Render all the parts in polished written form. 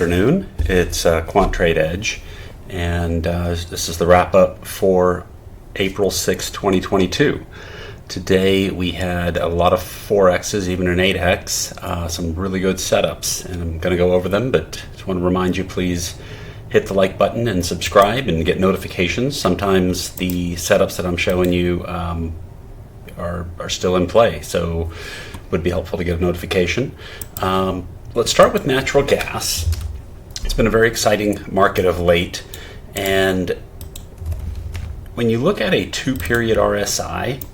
Afternoon. It's Quant Trade Edge, and this is the wrap up for April 6, 2022. Today we had a lot of 4Xs, even an 8X, some really good setups, and I'm going to go over them, but just want to remind you, please hit the like button and subscribe and get notifications. Sometimes the setups that I'm showing you are still in play, so it would be helpful to get a notification. Let's start with natural gas. It's been a very exciting market of late, and when you look at a 2-period RSI,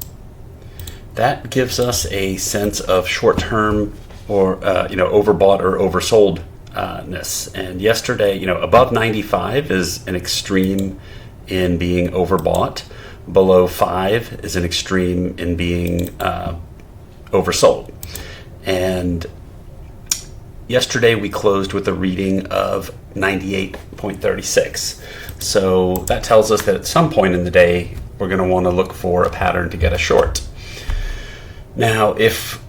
that gives us a sense of short-term or overbought or oversoldness. And yesterday, above 95 is an extreme in being overbought. Below 5 is an extreme in being oversold. And yesterday we closed with a reading of 98.36. So that tells us that at some point in the day we're going to want to look for a pattern to get a short. Now, if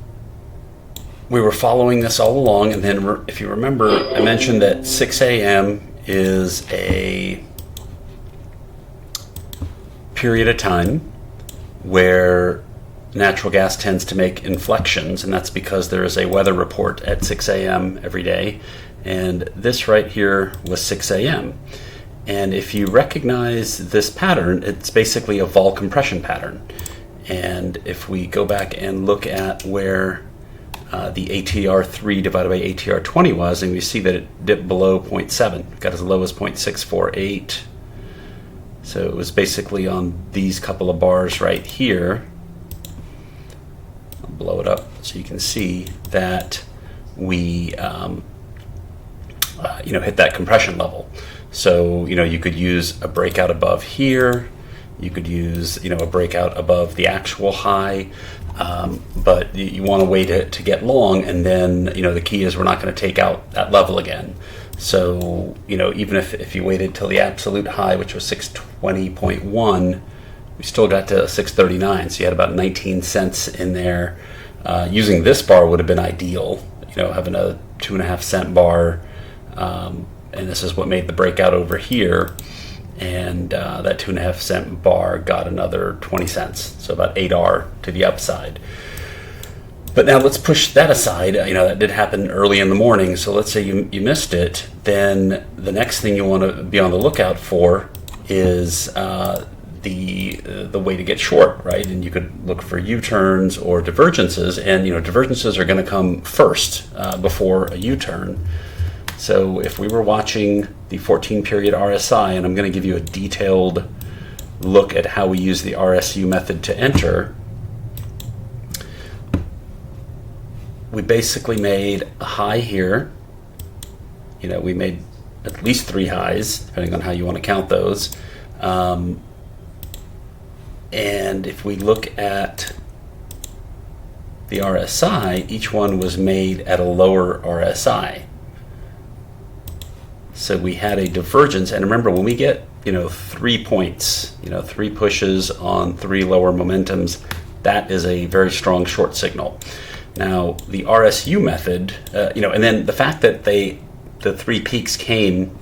we were following this all along, and then if you remember, I mentioned that 6 a.m. is a period of time where natural gas tends to make inflections, and that's because there is a weather report at 6 a.m. every day, and this right here was 6 a.m. And if you recognize this pattern, it's basically a vol compression pattern. And if we go back and look at where the ATR3 divided by ATR20 was, and we see that it dipped below 0.7, got as low as 0.648. So it was basically on these couple of bars right here. I'll blow it up so you can see that we hit that compression level. So you could use a breakout above here. You could use a breakout above the actual high, but you want to wait to get long, and then the key is we're not going to take out that level again. So even if you waited till the absolute high, which was 620.1, we still got to 639, so you had about 19 cents in there. Using this bar would have been ideal, having a 2.5 cent bar, and this is what made the breakout over here. And that 2.5 cent bar got another 20 cents, so about 8R to the upside. But now let's push that aside. That did happen early in the morning, so let's say you missed it. Then the next thing you want to be on the lookout for is the way to get short, right? And you could look for U-turns or divergences, and divergences are going to come first before a U-turn. So if we were watching the 14-period RSI, and I'm going to give you a detailed look at how we use the RSU method to enter, we basically made a high here. We made at least 3 highs, depending on how you want to count those. And if we look at the RSI, each one was made at a lower RSI. So we had a divergence, and remember, when we get 3 points, 3 pushes on 3 lower momentums, that is a very strong short signal. Now the RSU method, and then the fact that the 3 peaks came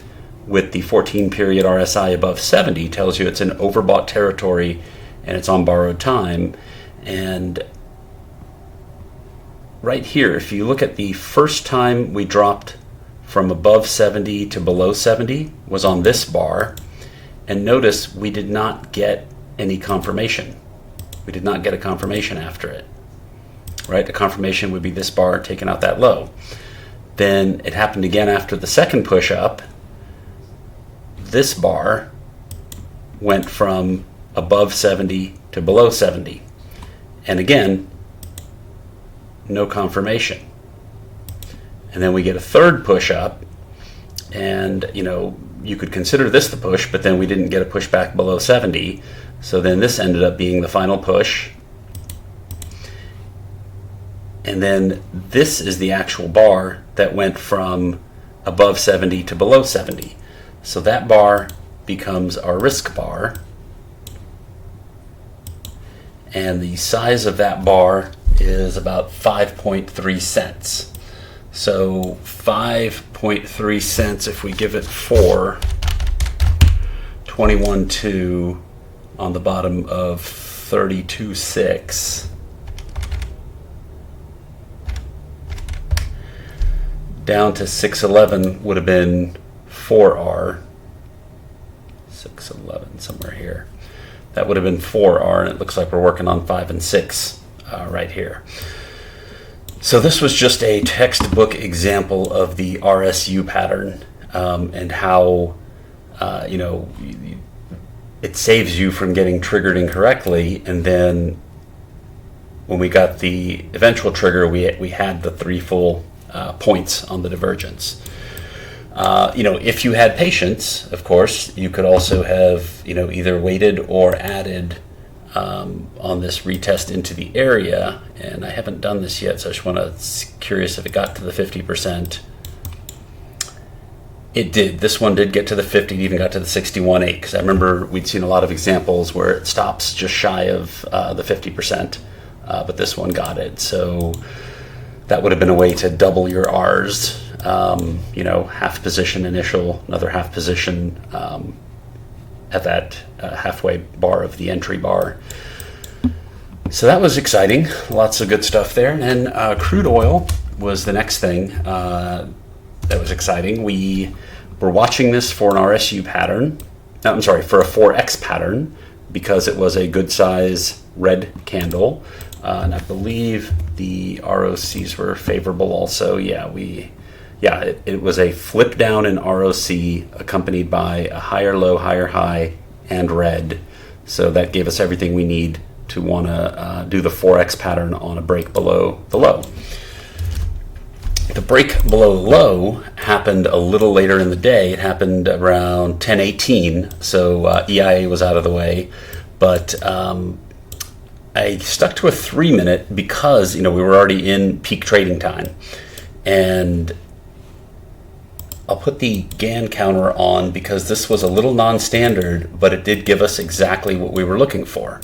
with the 14-period RSI above 70 tells you it's in overbought territory and it's on borrowed time. And right here, if you look at the first time we dropped from above 70 to below 70 was on this bar, and notice we did not get any confirmation. We did not get a confirmation after it, right? The confirmation would be this bar taking out that low. Then it happened again after the second push up. This bar went from above 70 to below 70, and again, no confirmation. And then we get a third push up, and you could consider this the push, but then we didn't get a push back below 70. So then this ended up being the final push. And then this is the actual bar that went from above 70 to below 70. So that bar becomes our risk bar. And the size of that bar is about 5.3 cents. So 5.3 cents if we give it 4, 21.2 on the bottom of 32.6. Down to 6.11 would have been 4R. 6.11 somewhere here. That would have been 4R, and it looks like we're working on 5 and 6 right here. So this was just a textbook example of the RSU pattern and how, it saves you from getting triggered incorrectly. And then when we got the eventual trigger, we had the 3 full points on the divergence. If you had patience, of course, you could also have, either waited or added on this retest into the area. And I haven't done this yet, so I just want to curious if it got to the 50%. It did. This one did get to the 50. It even got to the 61.8, because I remember we'd seen a lot of examples where it stops just shy of the 50%, but this one got it. So that would have been a way to double your R's. Half position initial, another half position at that halfway bar of the entry bar. So that was exciting. Lots of good stuff there. And then crude oil was the next thing that was exciting. We were watching this for an RSU pattern. For a 4X pattern, because it was a good size red candle. And I believe the ROCs were favorable also. It was a flip down in ROC accompanied by a higher low, higher high, and red. So that gave us everything we need to want to do the 4X pattern on a break below the low. The break below the low happened a little later in the day. It happened around 10:18, so EIA was out of the way. But I stuck to a 3-minute because, we were already in peak trading time. And I'll put the Gann counter on because this was a little non-standard, but it did give us exactly what we were looking for.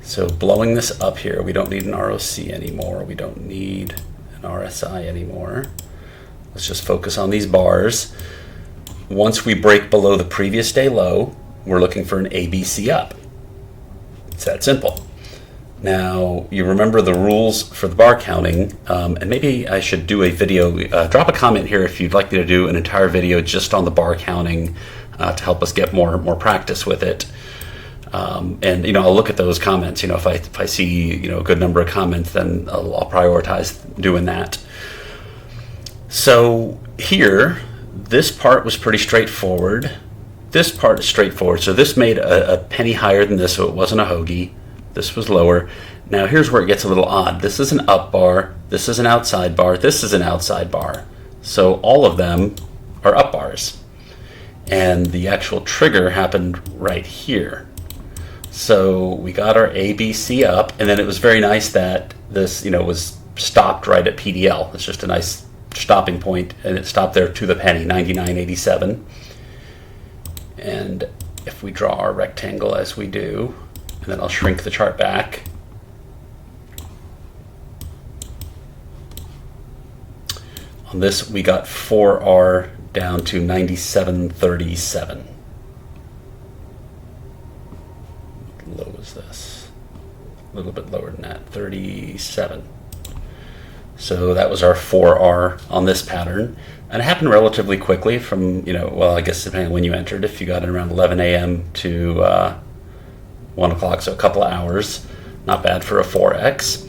So blowing this up here, we don't need an ROC anymore. We don't need an RSI anymore. Let's just focus on these bars. Once we break below the previous day low, we're looking for an ABC up. It's that simple. Now, you remember the rules for the bar counting, and maybe I should do a video. Drop a comment here if you'd like me to do an entire video just on the bar counting to help us get more practice with it. And I'll look at those comments. If I see a good number of comments, then I'll prioritize doing that. So here, this part was pretty straightforward. This part is straightforward. So this made a penny higher than this, so it wasn't a hoagie. This was lower. Now here's where it gets a little odd. This is an up bar, this is an outside bar, this is an outside bar. So all of them are up bars. And the actual trigger happened right here. So we got our ABC up, and then it was very nice that this, was stopped right at PDL. It's just a nice stopping point, and it stopped there to the penny, 99.87. And if we draw our rectangle as we do, and then I'll shrink the chart back. On this, we got 4R down to 97.37. What low is this? A little bit lower than that, 37. So that was our 4R on this pattern. And it happened relatively quickly from, I guess depending on when you entered, if you got it around 11 a.m. to 1 o'clock, so a couple of hours. Not bad for a 4X.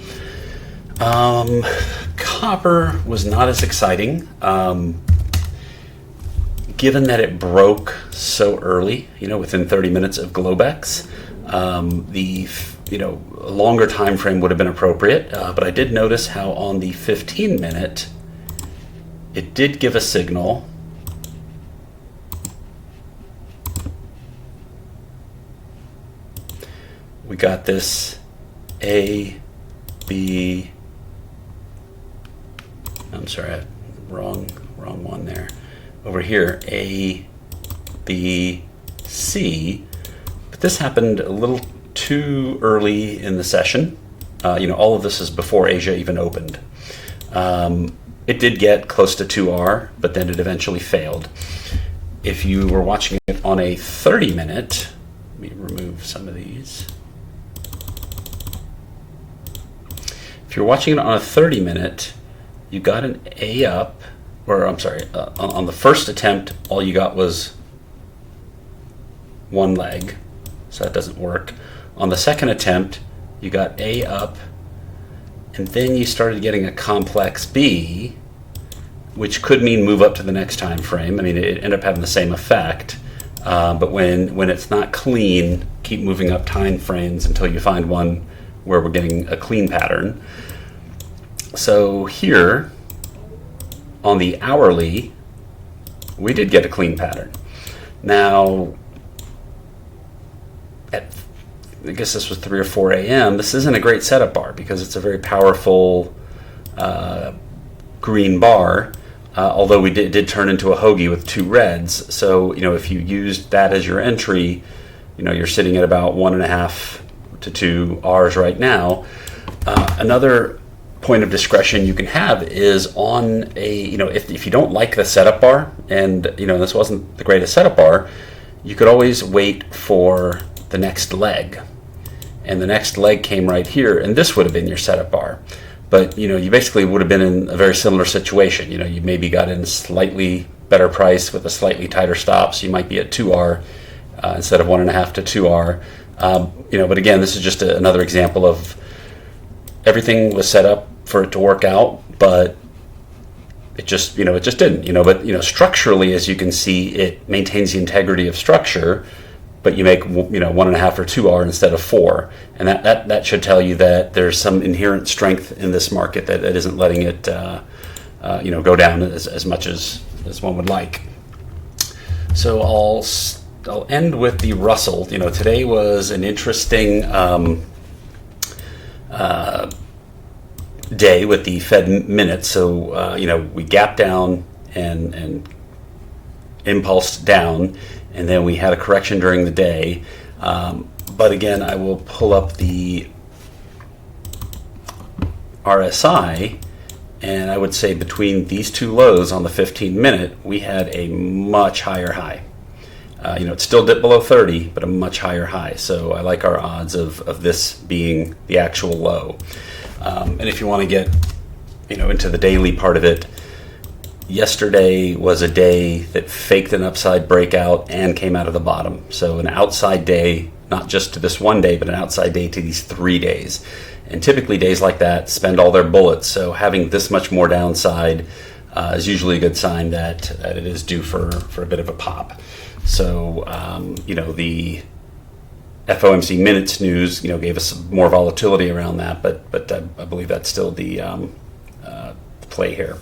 Copper was not as exciting, given that it broke so early, within 30 minutes of Globex. The longer time frame would have been appropriate, but I did notice how on the 15-minute, it did give a signal. We got this A, B, I'm sorry, wrong one there. Over here, A, B, C, but this happened a little too early in the session. All of this is before Asia even opened. It did get close to 2R, but then it eventually failed. If you were watching it on a 30-minute, let me remove some of these. If you're watching it on a 30-minute, you got an A up, or I'm sorry, on the first attempt, all you got was one leg, so that doesn't work. On the second attempt, you got A up, and then you started getting a complex B, which could mean move up to the next time frame. I mean, it ended up having the same effect, but when it's not clean, keep moving up time frames until you find one where we're getting a clean pattern. So here, on the hourly, we did get a clean pattern. Now, I guess this was 3 or 4 a.m. This isn't a great setup bar because it's a very powerful green bar, although we did turn into a hoagie with 2 reds. So, if you used that as your entry, you're sitting at about 1.5 to 2 R's right now. Another point of discretion you can have is on a, if you don't like the setup bar, and, this wasn't the greatest setup bar, you could always wait for the next leg. And the next leg came right here, and this would have been your setup bar. But, you basically would have been in a very similar situation. You maybe got in a slightly better price with a slightly tighter stop, so you might be at 2R instead of 1.5 to 2R. But again, this is just another example of everything was set up for it to work out, but it just didn't. But structurally, as you can see, it maintains the integrity of structure, but you make 1.5 or 2R instead of 4, and that should tell you that there's some inherent strength in this market that isn't letting it go down as much as one would like. So I'll end with the Russell. Today was an interesting day with the Fed minutes. So we gapped down and impulsed down, and then we had a correction during the day. But again, I will pull up the RSI, and I would say between these two lows on the 15-minute, we had a much higher high. It still dipped below 30, but a much higher high. So I like our odds of this being the actual low. And if you want to get into the daily part of it, yesterday was a day that faked an upside breakout and came out of the bottom. So an outside day, not just to this one day, but an outside day to these 3 days. And typically days like that spend all their bullets. So having this much more downside is usually a good sign that it is due for a bit of a pop. So, the FOMC minutes news, gave us more volatility around that, but I believe that's still the play here.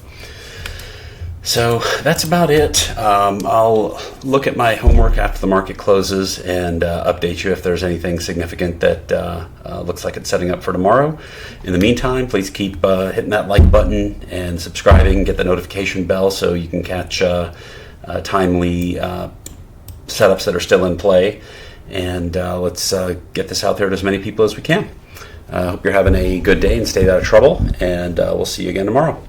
So that's about it. I'll look at my homework after the market closes and update you if there's anything significant that looks like it's setting up for tomorrow. In the meantime, please keep hitting that like button and subscribing, get the notification bell so you can catch timely setups that are still in play. And let's get this out there to as many people as we can. I hope you're having a good day and stay out of trouble, and we'll see you again tomorrow.